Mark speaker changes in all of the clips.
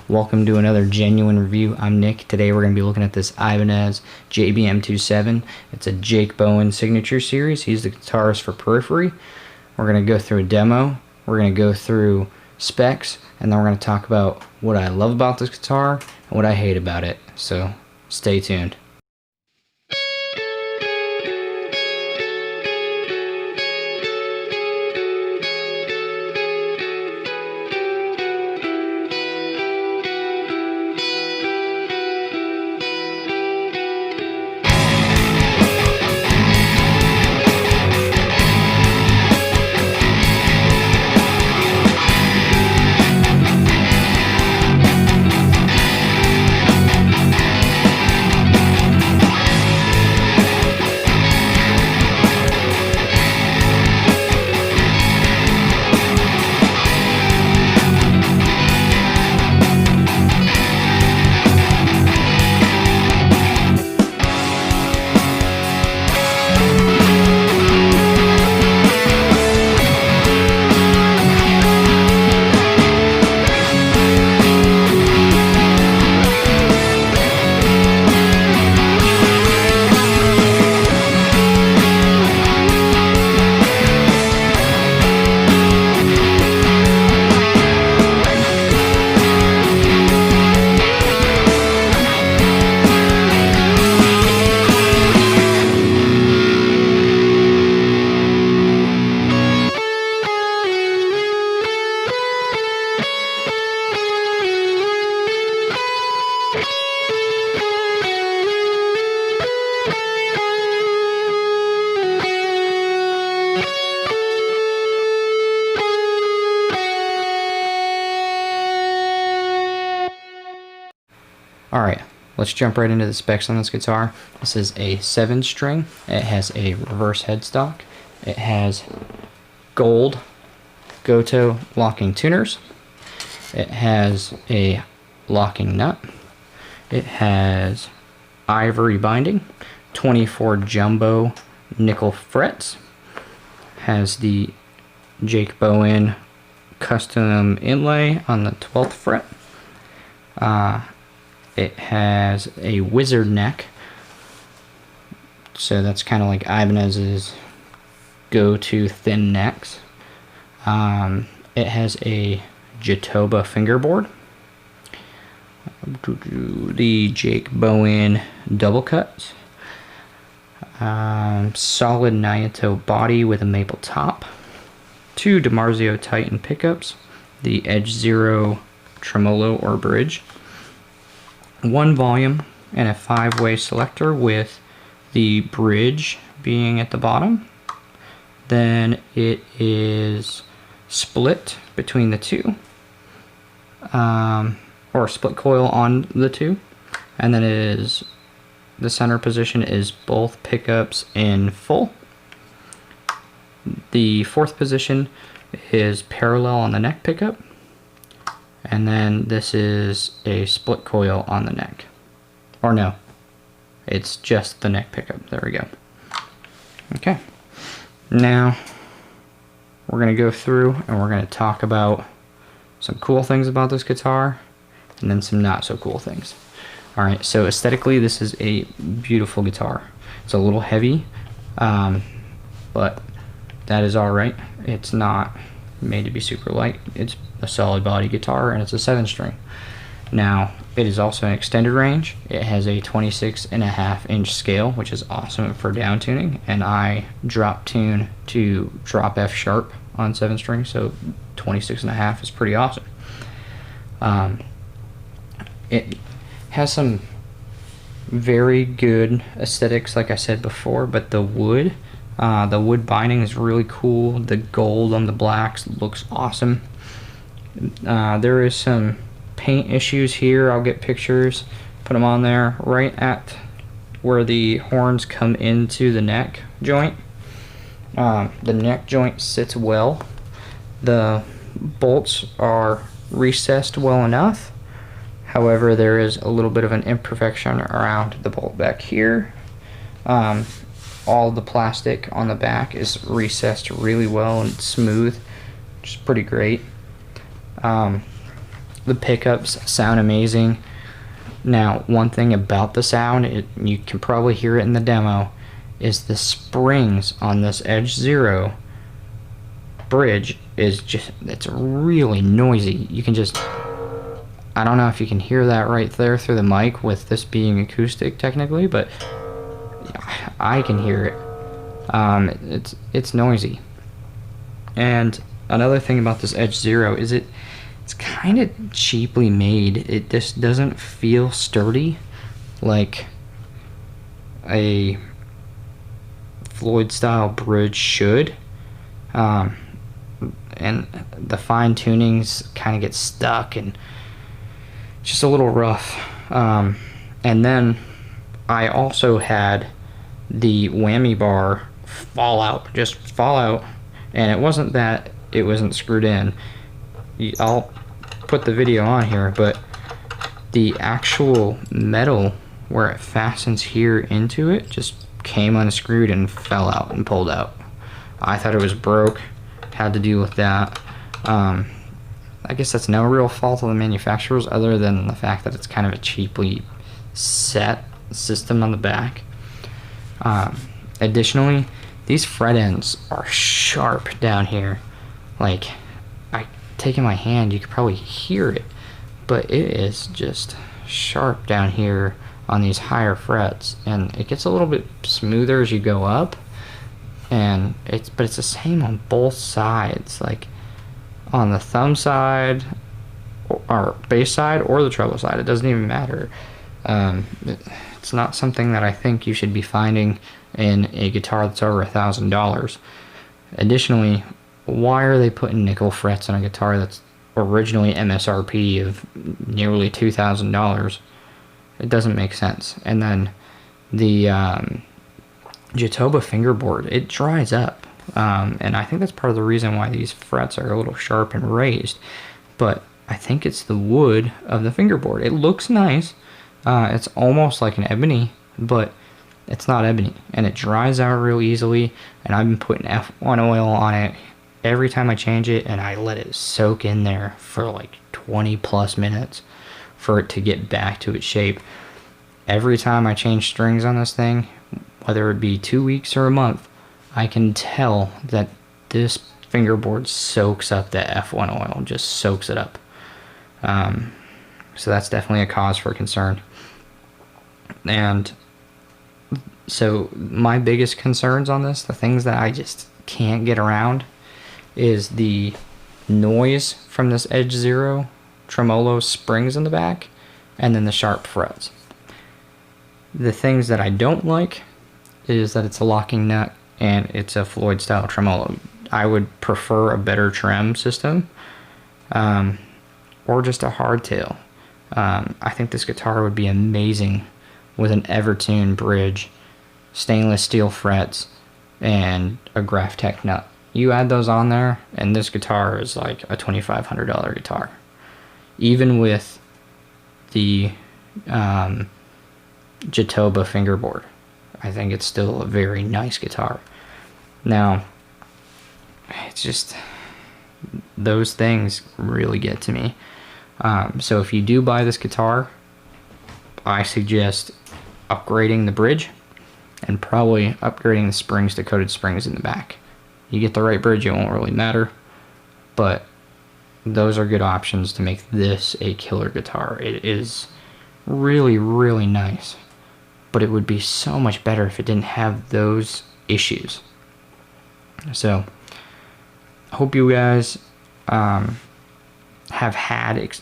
Speaker 1: Welcome to another genuine review. I'm Nick. Today we're going to be looking at this Ibanez JBM27. It's a Jake Bowen signature series. He's the guitarist for Periphery. We're going to go through a demo. We're going to go through specs, and then we're going to talk about what I love about this guitar and what I hate about it. So stay tuned. Alright, let's jump right into the specs on this guitar. This is a 7-string. It has a reverse headstock. It has gold Goto locking tuners. It has a locking nut. It has ivory binding, 24 jumbo nickel frets. Has the Jake Bowen custom inlay on the 12th fret. It has a wizard neck, so that's kind of like Ibanez's go-to thin necks. It has a Jatoba fingerboard, the Jake Bowen Doublecut, solid Nyatoh body with a maple top, 2 DiMarzio Titan Pickups, the Edge Zero Tremolo or bridge, 1 volume and a 5-way selector with the bridge being at the bottom. Then it is split between the two, or split coil on the two, and then it is the center position is both pickups in full. The 4th position is parallel on the neck pickup. And then this is a split coil on the neck. Or no, it's just the neck pickup. There we go. Okay. Now, we're going to go through and we're going to talk about some cool things about this guitar and then some not so cool things. Alright, so aesthetically this is a beautiful guitar. It's a little heavy, but that is alright. It's not made to be super light. It's a solid body guitar and it's a 7-string. Now it is also an extended range. It has a 26.5-inch scale, which is awesome for down tuning, and I drop tune to drop F sharp on 7-string, so 26.5 is pretty awesome. It has some very good aesthetics, like I said before, but the wood binding is really cool. The gold on the blacks looks awesome. There is some paint issues here. I'll get pictures, put them on there, right at where the horns come into the neck joint. The neck joint sits well. The bolts are recessed well enough. However, there is a little bit of an imperfection around the bolt back here. All the plastic on the back is recessed really well and smooth, which is pretty great. The pickups sound amazing. Now, one thing about the sound, you can probably hear it in the demo, is the springs on this Edge Zero bridge is just, it's really noisy. You can just, I don't know if you can hear that right there through the mic with this being acoustic technically, but I can hear it. It's noisy. And another thing about this Edge Zero is it's kind of cheaply made. It just doesn't feel sturdy like a Floyd style bridge should. And the fine tunings kind of get stuck and just a little rough. And then I also had the whammy bar fall out, and it wasn't that it wasn't screwed in. I'll put the video on here, but the actual metal where it fastens here into it just came unscrewed and fell out and pulled out. I thought it was broke, had to deal with that. I guess that's no real fault of the manufacturers other than the fact that it's kind of a cheaply set system on the back. Additionally, these fret ends are sharp down here. Like, I take in my hand, you could probably hear it, but it is just sharp down here on these higher frets, and it gets a little bit smoother as you go up, and it's the same on both sides. Like on the thumb side or bass side or the treble side, it doesn't even matter. It's not something that I think you should be finding in a guitar that's over $1,000. Additionally, why are they putting nickel frets on a guitar that's originally MSRP of nearly $2,000? It doesn't make sense. And then the Jatoba fingerboard, it dries up, and I think that's part of the reason why these frets are a little sharp and raised. But I think it's the wood of the fingerboard. It looks nice. It's almost like an ebony, but it's not ebony, and it dries out real easily. And I've been putting F1 oil on it every time I change it, and I let it soak in there for like 20 plus minutes for it to get back to its shape. Every time I change strings on this thing, whether it be 2 weeks or a month, I can tell that this fingerboard soaks up that F1 oil, just soaks it up. So that's definitely a cause for concern. And so my biggest concerns on this, the things that I just can't get around, is the noise from this Edge Zero tremolo springs in the back, and then the sharp frets. The things that I don't like is that it's a locking nut and it's a Floyd style tremolo. I would prefer a better trem system, or just a hardtail. I think this guitar would be amazing with an Evertune bridge, stainless steel frets, and a Graphtec nut. You add those on there, and this guitar is like a $2,500 guitar. Even with the Jatoba fingerboard, I think it's still a very nice guitar. Now, it's just, those things really get to me. So if you do buy this guitar, I suggest upgrading the bridge and probably upgrading the springs to coated springs in the back. You get the right bridge, it won't really matter, but those are good options to make this a killer guitar. It is really, really nice, but it would be so much better if it didn't have those issues. So, I hope you guys have had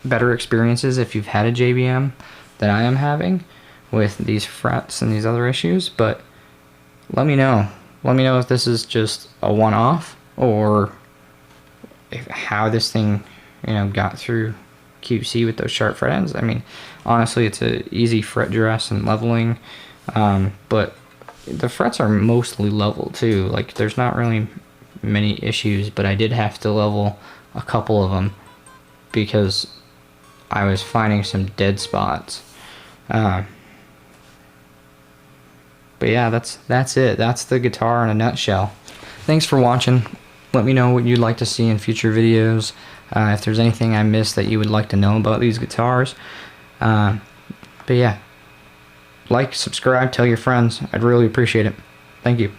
Speaker 1: better experiences if you've had a JBM than I am having with these frets and these other issues, but let me know. Let me know if this is just a one-off, or how this thing, got through QC with those sharp fret ends. I mean, honestly, it's a easy fret dress and leveling, but the frets are mostly level too. Like, there's not really many issues, but I did have to level a couple of them because I was finding some dead spots. But yeah, that's it. That's the guitar in a nutshell. Thanks for watching. let me know what you'd like to see in future videos. If there's anything I missed that you would like to know about these guitars. But yeah, like, subscribe, tell your friends. I'd really appreciate it. Thank you.